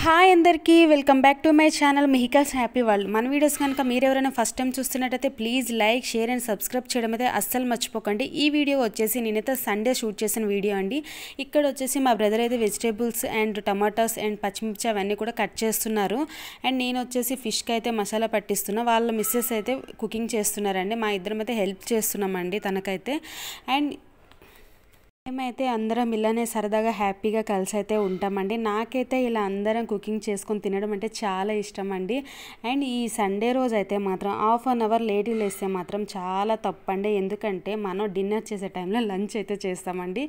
Hi అందరికీ welcome back to my channel మిహికల్స్ happy world. మన వీడియోస్ కనుక మీరు ఎవరైనా ఫస్ట్ టైం చూస్తున్నట్టయితే please like share and subscribe చేయడం అయితే అస్సలు మర్చిపోకండి. ఈ వీడియో వచ్చేసి నేనైతే సండే షూట్ చేసిన వీడియో అండి. ఇక్కడ వచ్చేసి మా బ్రదర్ అయితే వెజిటేబుల్స్ అండ్ టమాటాస్ అండ్ పచ్చిమిర్చి అవన్నీ కూడా కట్ చేస్తున్నారు. అండ్ నేను వచ్చేసి ఫిష్కి అయితే మసాలా పట్టిస్తున్నా. వాళ్ళ మిస్సెస్ అయితే కుకింగ్ చేస్తున్నారండి. మా ఇద్దరం అయితే హెల్ప్ చేస్తున్నామండి తనకైతే. అండ్ మేమైతే అందరం ఇలానే సరదాగా హ్యాపీగా కలిసి అయితే ఉంటామండి. నాకైతే ఇలా అందరం కుకింగ్ చేసుకొని తినడం అంటే చాలా ఇష్టం అండి. అండ్ ఈ సండే రోజు అయితే మాత్రం హాఫ్ అన్ అవర్ లేట్ లేస్తే మాత్రం చాలా తప్పండి. ఎందుకంటే మనం డిన్నర్ చేసే టైంలో లంచ్ అయితే చేస్తామండి.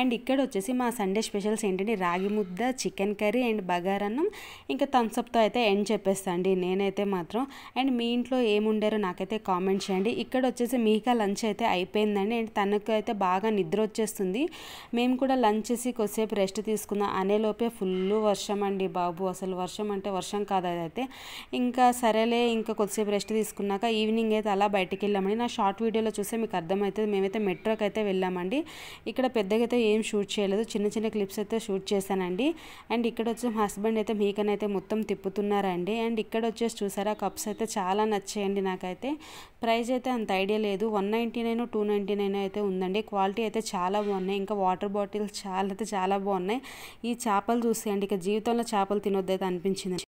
అండ్ ఇక్కడ వచ్చేసి మా సండే స్పెషల్స్ ఏంటంటే రాగి ముద్ద, చికెన్ కర్రీ అండ్ బగారన్నం, ఇంకా థమ్స్అప్తో అయితే ఎండ్ చెప్పేస్తా అండి నేనైతే మాత్రం. అండ్ మీ ఇంట్లో ఏముండారో నాకైతే కామెంట్ చేయండి. ఇక్కడ వచ్చేసి మీకా లంచ్ అయితే అయిపోయిందండి. అండ్ తనకు అయితే బాగా నిద్ర వచ్చేస్తుంది. మేము కూడా లంచ్ చేసి కొద్దిసేపు రెస్ట్ తీసుకుందాం అనేలోపే ఫుల్ వర్షం అండి బాబు. అసలు వర్షం అంటే వర్షం కాదు అదైతే. ఇంకా సరేలే ఇంకా కొద్దిసేపు రెస్ట్ తీసుకున్నాక ఈవినింగ్ అయితే అలా బయటికి వెళ్ళామండి. నా షార్ట్ వీడియోలో చూస్తే మీకు అర్థమవుతుంది. మేమైతే మెట్రోకి అయితే వెళ్ళామండి. ఇక్కడ పెద్దగా అయితే ఏం షూట్ చేయలేదు, చిన్న చిన్న క్లిప్స్ అయితే షూట్ చేశానండి. అండ్ ఇక్కడ వచ్చి మా హస్బెండ్ అయితే మీకనైతే మొత్తం తిప్పుతున్నారండి. అండ్ ఇక్కడ వచ్చేసి చూసారా కప్స్ అయితే చాలా నచ్చాయండి నాకైతే. ప్రైస్ అయితే అంత ఐడియా లేదు, 199 299 అయితే ఉందండి. క్వాలిటీ అయితే చాలా బాగున్నాయి. ఇంకా వాటర్ బాటిల్స్ చాలా బాగున్నాయి. ఈ చేపలు చూస్తే అండి ఇక జీవితంలో చేపలు తినొద్దైతే అనిపించింది.